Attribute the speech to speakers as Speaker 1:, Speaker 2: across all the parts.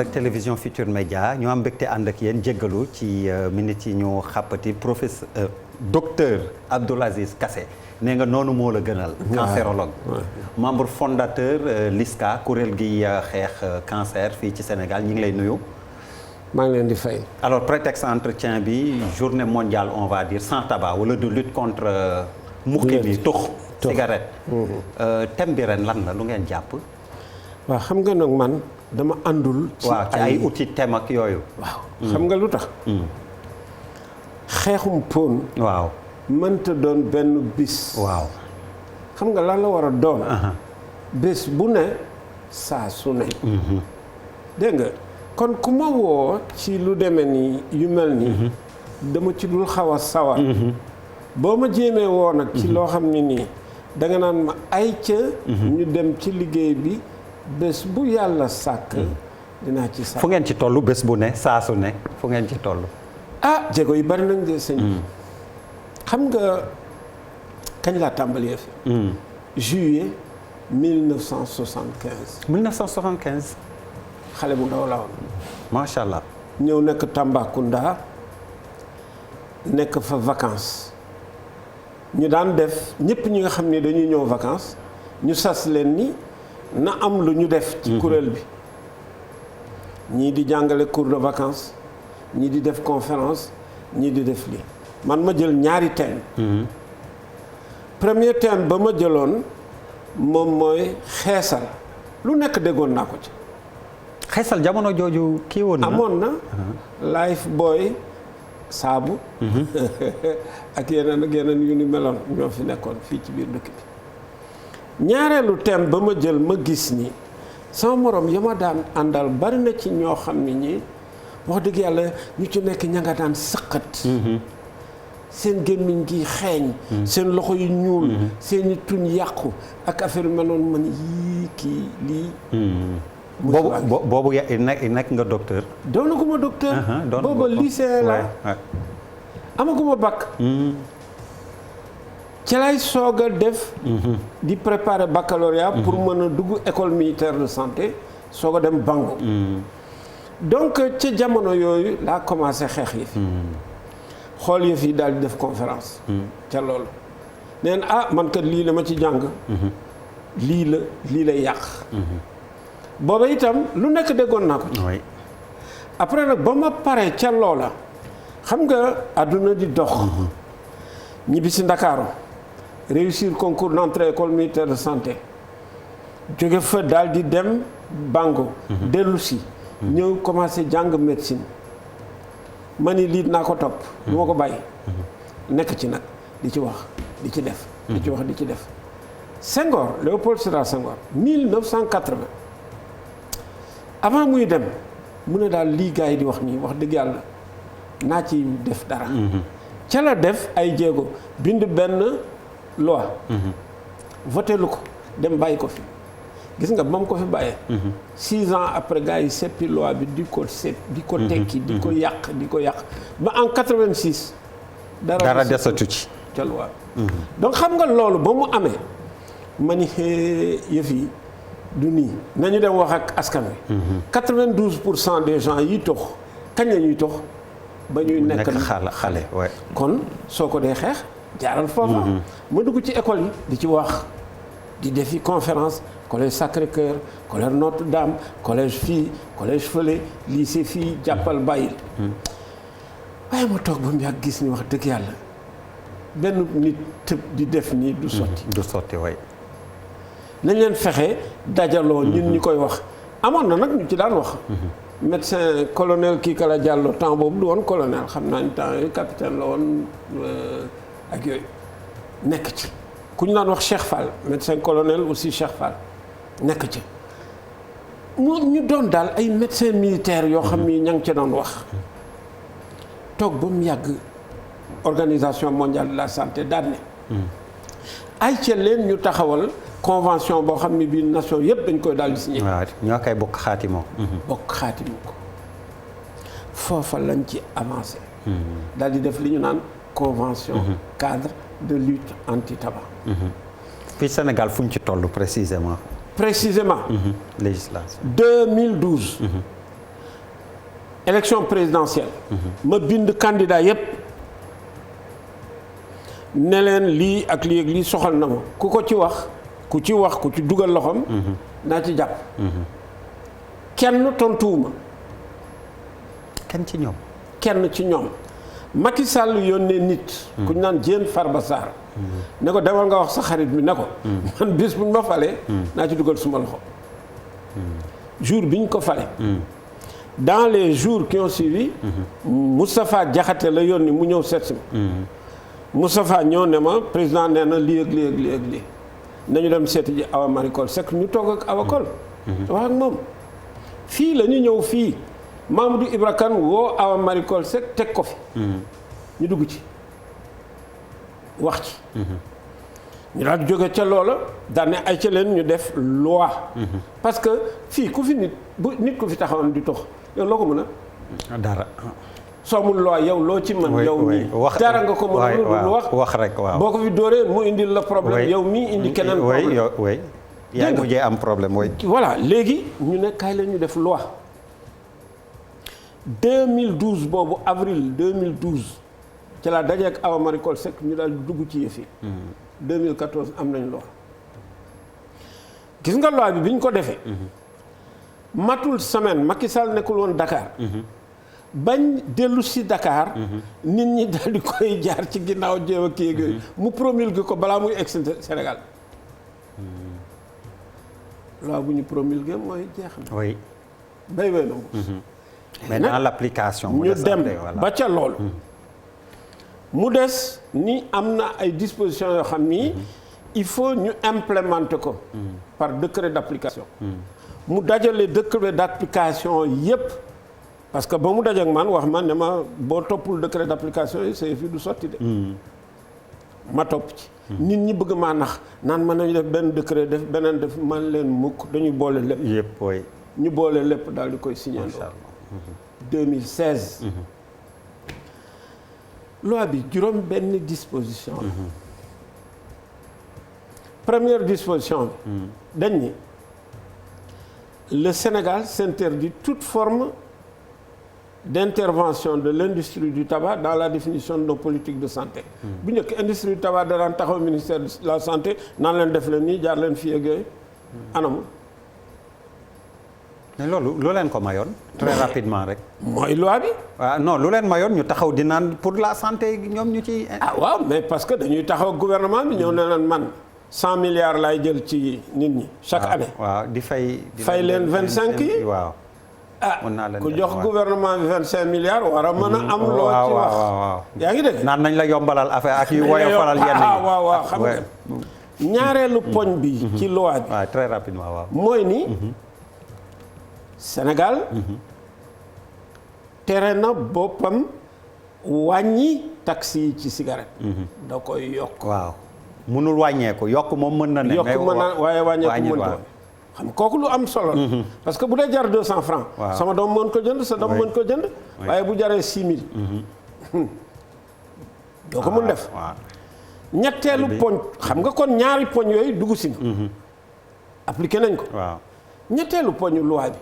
Speaker 1: ak télévision Futur Média ñu am mbégte ànd ak yéen jéggalu ci minutes yi ñu xàppati professeur docteur Abdoul Aziz Kassé nee nga noonu moo la gënal. cancérologue membre fondateur LISCA kuréel gi xeex cancer fii ci Sénégal ñu ngi lay nuyu.
Speaker 2: maa ngi leen di fay.
Speaker 1: alors prétexte entretien bi journée mondiale on va dire sans tabac wala de lutte contre. muxi bi tux cigarette. thème bi ren lan la lu ngeen jàpp.
Speaker 2: waaw xam nga nag man dama àndul.
Speaker 1: ci ay outils thème ak yooyu.
Speaker 2: waaw xam nga lu tax. xeexum pon.
Speaker 1: waaw
Speaker 2: mënta doon benn bis.
Speaker 1: waaw
Speaker 2: xam nga lan la war a doon. bés bu ne saa su ne. dégg nga kon ku ma woo ci lu demee nii yu mel nii. dama ci dul xaw a sawar. boo ma jéemee woo nag ci loo xam ne nii danga naan ma ay ca ñu dem ci liggéey bi bés bu yàlla sàkk dinaa ci sàkk.
Speaker 1: fu ngeen ci toll bés bu ne saa su ne fu ngeen ci toll.
Speaker 2: jéego yi bari nañ de sëñ xam nga kañ laa tàmbalee fi juillet 1975.
Speaker 1: 1975.
Speaker 2: xale bu ndaw la woon.
Speaker 1: macha allah.
Speaker 2: ñëw nekk Tambacounda nekk fa vacances ñu daan def ñëpp ñi nga xam ne dañuy ñëw vacances ñu sas leen ni na am lu ñu def. ci kuréel bi ñii di jàngale cours de vacances ñii di def conférence ñii di def lii man ma jël ñaari thème. premier thème ba ma jëloon moom mooy xeesal lu nekk déggoon naa ko ci.
Speaker 1: xeesal jamono jooju kii woon na
Speaker 2: amoon na. life boy saabu. ak yeneen yu ni meloon ñoo fi nekkoon fii ci biir dëkk bi. ñaareelu thème ba ma jël ma gis ni sama morom ya ma daan àndal bari na ci ñoo xam ne ñi wax dëgg yàlla ñu ci nekk ña nga daan sëqat. seen gémmiñ gi xeeñ. seen loxo yu ñuul. seen i tuñ yàqu ak affaire yu meloon man yii kii lii. boobu nekk nga docteur. doonaguma docteur. booba lycée la amaguma bac. ci lay soog a def. di préparer baccalauréat pour mën a dugg école militaire de santé soog a dem Bango. donc ca jamono yooyu laa commencé xeex yi fi. xool yëf yi daal di def conférence. ca loolu neen man kat lii la ma ci jàng. lii la yàq. booba itam lu nekk déggoon naa ko ci. après nag ba ma paree ca loola xam nga àdduna di dox. ñibbi si Ndakaaru réussir concours d'entrée école militaire de santé jóge fa daal di dem Bango. dellu si. ñëw commencé jàng médecine. ma ni lii naa ko topp. du ma ko bàyyi. nekk ci nag di ci wax di ci def. di ci wax di ci def. Senghor Léopold Sédar Senghor 1980. avant muy dem mu ne daal lii gars yi di wax nii wax dëgg yàlla naa ci def dara. ca la def ay jéego bind benn loi. voté lu ko dem bàyyi ko fi gis nga ba mu ko fi bàyyee. 6 ans après gars yi seppi loi bi di ko tekki di ko yàq ba en 86.
Speaker 1: dara desatu ci
Speaker 2: ca loi. donc xam nga loolu ba mu amee ma ni yëf yi. du nii nañu dem wax ak askan wi. 92% des gens yi tox kañ la ñuy tox ba ñuy nekk
Speaker 1: xale
Speaker 2: kon soo ko dee xeex jaaral foofa. ma dugg ci école yi di ci wax di defi conférence collège Sacré-Cœur collège Notre-Dame collège fii collège fële lycée fii jàppal bàyyil. waaye ma toog ba mu yàgg gis ni wax dëgg yàlla benn nit tëb di def nii du sotti.
Speaker 1: du sotti waay.
Speaker 2: nañ leen fexe dajaloo ñun ñu koy wax amoon na nag ñu ci daan wax. médecin colonel kii Kala Diallo temps boobu du woon colonel xam naa ni temps yooyu capitaine la woon ak yooyu nekk ci ku ñu daan wax Cheikh Fall médecin colonel aussi Cheikh Fall nekk ci ñu doon daal ay médecins militaires yoo xam ni ña ngi ca doon wax toog ba mu yàgg organisation mondiale de la santé daan ne ay ca leen ñu taxawal convention boo xam ne bii nation yëpp dañ koy daal di signé.
Speaker 1: waaw ñoo koy bokk xaatimoo.
Speaker 2: bokk xaatimoo ko foofa lañ ci avancé. daal di def li ñu naan convention. cadre de lutte anti-tabac.
Speaker 1: fii Sénégal fu ñu ci toll précisément.
Speaker 2: précisément.
Speaker 1: législation.
Speaker 2: 2012. élection présidentielle. ma bind candidat yépp ne leen lii ak lii ak lii soxal na ma ku ci dugal loxoom. naa ci jàpp. kenn tontuwuma.
Speaker 1: kenn ci ñoom.
Speaker 2: Macky Sall yónnee nit. ku ñu naan Diène Farba Sarr. ne ko demal nga wax sa xarit bi ne ko. man bis bu ñu ma falee. naa ci dugal suma loxo. jour bi ñu ko fale. dans les jours qui ont suivi. Moustapha Diakhaté la yónni mu ñëw seet si ma. Moustapha ñëw ne ma président nee na lii ak lii nañu dem seeti ji Awa Marie Coll Seck ñu toog ak Awa Coll. wax ak moom fii la ñu ñëw fii Mamadou Ibra Kane woo Awa Marie Coll Seck teg ko fi. ñu dugg ci wax ci. ñu daal di jóge ca loola daan ne ay ca leen ñu def loi. parce que fii ku fi nit ku fi taxawoon di tox yow loo ko mën a.
Speaker 1: dara.
Speaker 2: soo mun loi yow loo ci mën. yow mii dara nga ko mën a. lu
Speaker 1: wax rek waaw.
Speaker 2: boo ko fi dóoree mu indil la problème. yow mii indi keneen problème.
Speaker 1: yaa ngi mujjee am problème
Speaker 2: voilà léegi ñu ne kaay la ñu def loi 2012 boobu avril 2012 ci la dajeek Awa Marie Coll Seck ñu daal dugg ci yëf yi. 2014 am nañ loi gis nga loi bi ñu ko defee. matul semaine Macky Sall nekkul woon Dakar. bañ dellu si Dakar. nit ñi daal di koy jaar ci ginnaaw jéem a kii yooyu mu promulgué ko balaa muy egg Sénégal. loi bu ñu promulgué mooy jeex na.
Speaker 1: oui.
Speaker 2: bay na
Speaker 1: mais dans l'application.
Speaker 2: ñu dem ba ca loolu. mu des ni am na ay dispositions yoo xam ni il faut ñu implémenter ko. par décret d'application. mu dajale décret d'application yépp parce que ba mu dajeek man wax ma ne ma boo toppul décret d'application yi c'est fi du sotti de. ma topp ci. nit ñi bëgg maa nax naan mën nañu def benn décret def beneen def man leen mukk dañuy boole lépp.
Speaker 1: yépp oui.
Speaker 2: ñu boole lépp daal di koy signé. 2016. loi bi juróom benn disposition la. première disposition bi. dañ ni le Sénégal s'interdit toute forme d'intervention de l'industrie du tabac dans la définition de nos politiques de santé. bu njëkk industrie du tabac daan taxaw ministère de la santé naan leen def leen nii jaar leen fii ak yooyu anamu.
Speaker 1: mais loolu lu leen ko mayoon. très rapidement rek.
Speaker 2: mooy loi bi.
Speaker 1: waaw non lu leen mayoon ñu taxaw di naan pour la santé ñoom ñu ci.
Speaker 2: waaw mais parce que dañuy taxaw gouvernement bi ñëw ne leen man 100 milliards laay jël ci nit ñi. chaque année
Speaker 1: waaw di fay.
Speaker 2: fay leen 25 yi
Speaker 1: waaw.
Speaker 2: mën naa leen ku jox gouvernement bi 25 milliards war a mën a am. loo ci wax yaa ngi dégg.
Speaker 1: naan nañ la yombalal affaire ak yu woyofalal yenn yi.
Speaker 2: waaw xam nga ñaareelu poñ bi. ci loi bi.
Speaker 1: waaw très rapidement waaw.
Speaker 2: mooy ni. Sénégal. tere na boppam wàññi taxes yi ci cigarette. da koy yokk.
Speaker 1: waaw mënul wàññeeku yokk moom mën na ne.
Speaker 2: yokk mën na waaye wàññeeku mënut xam kooku lu am solo la. parce que bu dee jar 200 francs. sama doom mën ko jënd sa doom mën ko jënd. waaye bu jaree 6000. doo ko mën def. ñetteelu poñ xam nga kon ñaari poñ yooyu dugg si na. appliqué nañ ko.
Speaker 1: waaw
Speaker 2: ñetteelu poñu loi bi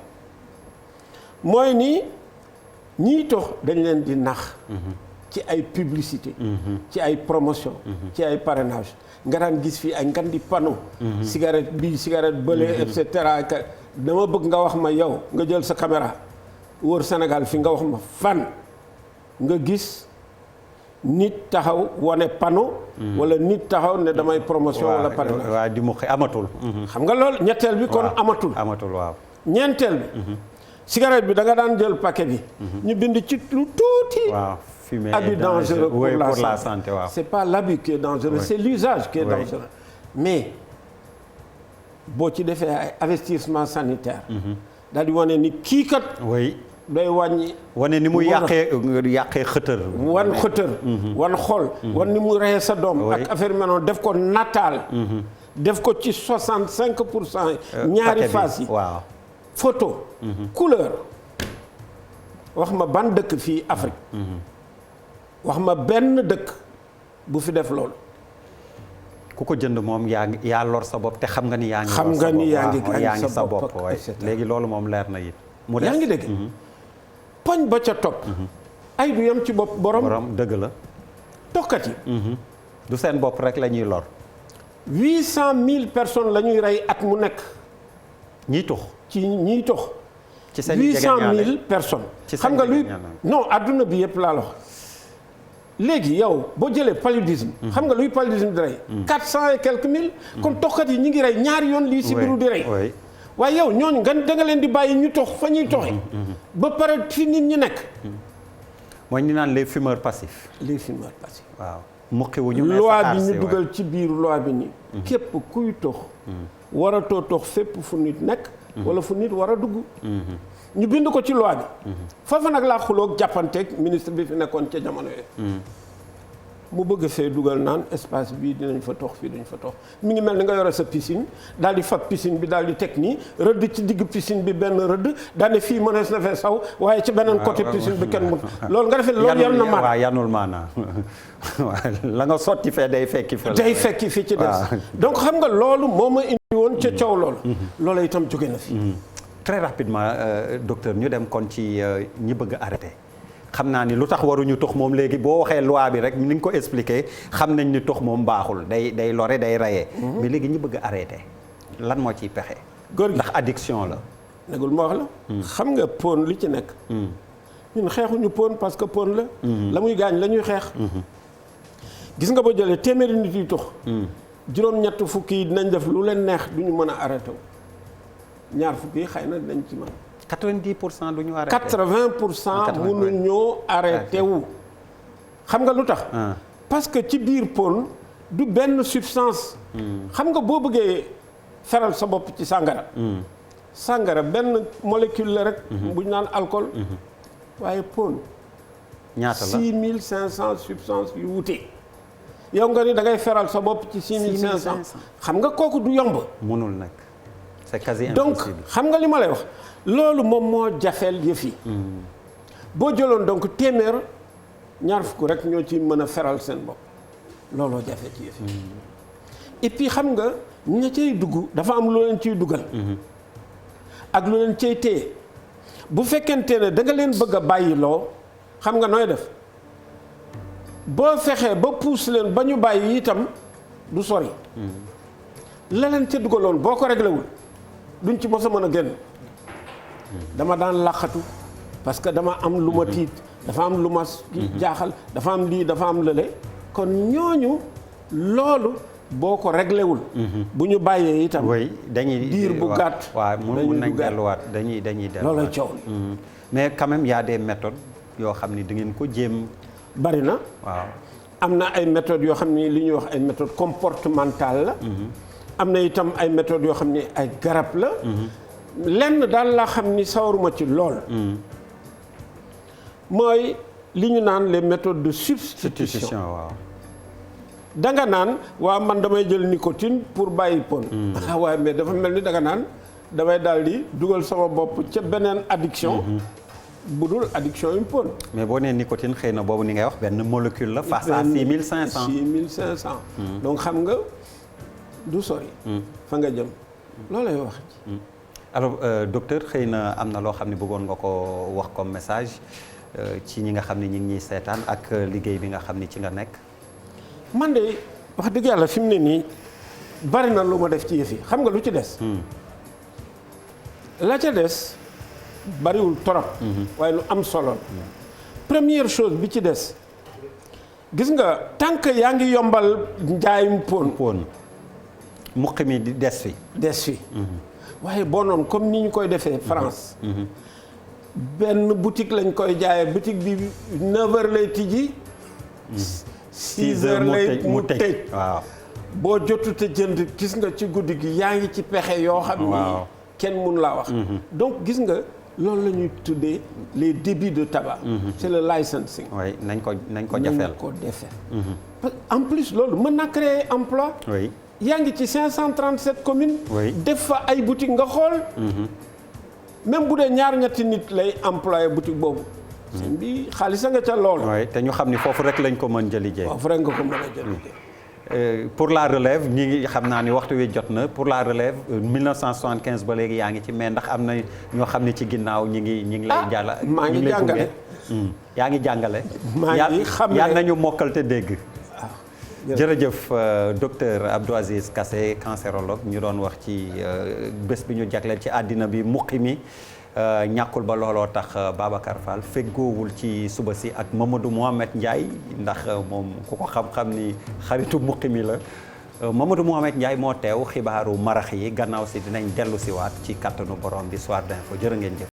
Speaker 2: mooy ni ñiy tox dañ leen di nax. ci ay publicité. ci ay promotion. ci ay parrainage. nga daan gis fii ay ngan di panneau. cigarette bii cigarette bële et cetera dama bëgg nga wax ma yow nga jël sa caméra wër Sénégal fi nga wax ma fan nga gis nit taxaw wane panneau. wala nit taxaw ne damay promotion. wala parrainage
Speaker 1: waaw di mu amatul.
Speaker 2: xam nga loolu ñetteel bi kon amatul.
Speaker 1: amatul waaw.
Speaker 2: ñeenteel bi. cigarette bi da nga daan jël paquet bi. ñu bind ci lu tuuti.
Speaker 1: waaw. Fumer
Speaker 2: abus dangereux
Speaker 1: pour
Speaker 2: la
Speaker 1: santé.
Speaker 2: santé. waaw. C'est pas l'abus qui est dangereux, c'est l'usage qui est dangereux. Mais boo ci defee ay investissement sanitaire. daal di wane ni kii kat. day wàññi.
Speaker 1: wane ni mu yàqee xëtër.
Speaker 2: wan xëtër. wan xol. wan ni mu reyee sa doom. ak affaire bi noonu def ko nataal. def ko ci 65%. ñaari face yi
Speaker 1: waaw.
Speaker 2: photo. couleur. wax ma ban dëkk fii Afrique. wax ma benn dëkk bu fi def loolu.
Speaker 1: ku ko jënd moom yaa lor sa bopp te xam nga ni yaa ngi.
Speaker 2: xam nga ni yaa ngi
Speaker 1: sa bopp léegi loolu moom leer na it.
Speaker 2: mu yaa ngi dégg. poñ ba ca topp. ay du yem ci bopp borom.
Speaker 1: dëgg la.
Speaker 2: toxkat yi.
Speaker 1: du seen bopp rek la ñuy lor.
Speaker 2: 800 000 personnes la ñuy rey at mu nekk.
Speaker 1: ñiy tux.
Speaker 2: ci ñiy tox.
Speaker 1: ci seen i
Speaker 2: 800 000 personnes. xam nga luy non adduna bi yëpp laa la wax. léegi yow boo jëlee paludisme. xam nga luy paludisme di rey. 400 et quelques mille. kon toxkat yi ñu ngi rey ñaari yoon lii sibiru di rey. waaye yow ñooñu da nga leen di bàyyi ñu tox fa ñuy toxee. ba pare fi nit ñi nekk.
Speaker 1: mooy ñu naan les fumeurs passifs.
Speaker 2: les fumeurs passifs.
Speaker 1: waaw muqi wu ñu.
Speaker 2: loi bi ñu dugal ci biir loi bi nii. képp kuy tox. waratoo tox fépp fu nit nekk. wala fu nit war a dugg. ñu bind ko ci loi bi. foofu nag laa xuloog jàppanteeg ministre bi fi nekkoon ca jamono yooyu. mu bëgg fee dugal naan espace bii dinañ fa tox fii dañ fa tox mi ngi mel ni nga yore sa piscine daal di fab piscine bi daal di teg nii rëdd ci digg piscine bi benn rëdd daal ne fii mënees na fee saw waaye ci beneen côté piscine bi kenn mun loolu nga defee loolu yan na maanaam
Speaker 1: waaw yanul maanaam la nga sotti fee day fekki fa
Speaker 2: day fekki fii ci des donc xam nga loolu moo ma indi woon ca coow loolu loola itam jóge na fi
Speaker 1: très rapidement docteur ñu dem kon ci ñi bëgg arrêté xam naa ni lu tax waruñu tox moom léegi boo waxee loi bi rek ni nga ko expliqué xam nañ ni tox moom baaxul day lore day rayee. mais léegi ñi bëgg a arrêté lan moo ciy pexe.
Speaker 2: góor gi
Speaker 1: ndax addiction la.
Speaker 2: nagul ma wax la. xam nga pon li ci nekk. ñun xeexuñu pon parce que pon la. la muy gaañ la ñuy xeex. gis nga boo jëlee téeméeri nit yi tox. juróom-ñett fukki yi dinañ def lu leen neex duñu mën a arrêté wu ñaar fukki yi xëy na dinañ ci mën.
Speaker 1: 90% du ñu arrêté
Speaker 2: 80% mënuñoo arrêté wu. xam nga lu tax. parce que ci biir pon du benn substance. xam nga boo bëggee feral sa bopp ci sàngara. sàngara benn molécule la rek. bu ñu naan alcool. waaye pon.
Speaker 1: ñaata la
Speaker 2: 6500 substances yu wute. yow nga ni da ngay feral sa bopp ci 6500. xam nga kooku du yomb.
Speaker 1: mënul nag c'est quasi
Speaker 2: donc
Speaker 1: impossible.
Speaker 2: xam nga li ma lay wax. loolu moom moo jafeel yëf yi. boo jëloon donc téeméer ñaar fukk rek ñoo ci mën a feral seen bopp looloo jafe ci yëf yi. et puis xam nga ña cay dugg dafa am lu leen ciy dugal. ak lu leen cay téye bu fekkente ne da nga leen bëgg a bàyyiloo xam nga nooy def boo fexee ba puus leen ba ñu bàyyi itam du sori. la leen ca dugaloon boo ko réglé wul duñ ci mos a mën a génn. dama daan làqatu parce que dama am lu ma tiit dafa am lu ma jaaxal dafa am lii dafa am lële kon ñooñu loolu boo ko réglé wul. bu ñu bàyyee itam.
Speaker 1: oui dañuy
Speaker 2: diir bu gàtt.
Speaker 1: waaw mun nañ delluwaat dañuy delluwaat.
Speaker 2: loolay coow li.
Speaker 1: mais quand même y a des méthodes yoo xam ni da ngeen ko jéem.
Speaker 2: bari na.
Speaker 1: waaw
Speaker 2: am na ay méthodes yoo xam ni li ñuy wax ay méthodes comportementales la. am na itam ay méthodes yoo xam ni ay garab la. lenn daal laa xam ni sawaruma ci lool. mooy li ñu naan les méthodes de substitution.
Speaker 1: waaw.
Speaker 2: danga naan waaw man damay jël nicotine pour bàyyi pon. waaye mais dafa mel ni danga naan damay daal di dugal sama bopp ca beneen addiction. bu dul addiction yu pon.
Speaker 1: mais boo nee nicotine xëy na boobu ni ngay wax benn molécule la. face à 6500
Speaker 2: 6500. donc xam nga du sori. fa nga jëm loolay wax.
Speaker 1: alors docteur xëy na am na loo xam ne bëggoon nga ko wax comme message ci ñi nga xam ne ñi ngi ñuy seetaan ak liggéey bi nga xam ne ci nga nekk.
Speaker 2: man de wax dëgg yàlla fi mu ne nii bari na lu ma def ci yëf yi xam nga lu ci des. la ca des bariwul torop. waaye lu am solo. première chose bi ci des gis nga tant que yaa ngi yombal njaayum pon.
Speaker 1: muqi mi di des fi.
Speaker 2: des fi. waaye boo noonu comme ni ñu koy defee France. benn boutique lañ koy jaayee boutique bi 9h lay tijji. 6h lay mu tëj.
Speaker 1: waaw
Speaker 2: boo jotute jënd gis nga ci guddi gi yaa ngi ci pexe yoo xam ni kenn mun laa wax. donc gis nga loolu la ñuy tuddee les débits de tabac. c'est le licensing.
Speaker 1: oui nañ ko jafeel.
Speaker 2: nañ ko defee. en plus loolu mën na créer emploi.
Speaker 1: oui.
Speaker 2: yaa ngi ci 537 communes.
Speaker 1: oui.
Speaker 2: def fa ay boutique nga xool. même bu dee ñaar ñetti nit lay employé boutique boobu. sëñ bi xaalis nga ca lool.
Speaker 1: oui te ñu xam ni foofu rek lañ ko mën jëli jee.
Speaker 2: foofu rek nga ko mën a jëli jee.
Speaker 1: pour la relève ñi ngi xam naa ni waxtu wi jot na pour la relève 1975 ba léegi yaa ngi ci mais ndax am na ñoo xam ne ci ginnaaw ñi ngi lay jàll
Speaker 2: maa ngi jàngale
Speaker 1: yaa ngi jàngale
Speaker 2: maa ngi xam
Speaker 1: yal nañu mokkal te dégg jërëjëf docteur Abdou Aziz Kassé cancérologue ñu doon wax ci bés bi ñu jagleel ci àddina bi muqi mi ñàkkul ba looloo tax Babacar Fall feggoowul ci suba si ak Mamadou Mohamed Ndiaye ndax moom ku ko xam-xam ni xaritu muqi mi la Mamadou Mohamed Ndiaye moo teew xibaaru marax yi gannaaw si dinañ dellu si waat ci kattanu borom bi soir d'info jërë ngeen jëf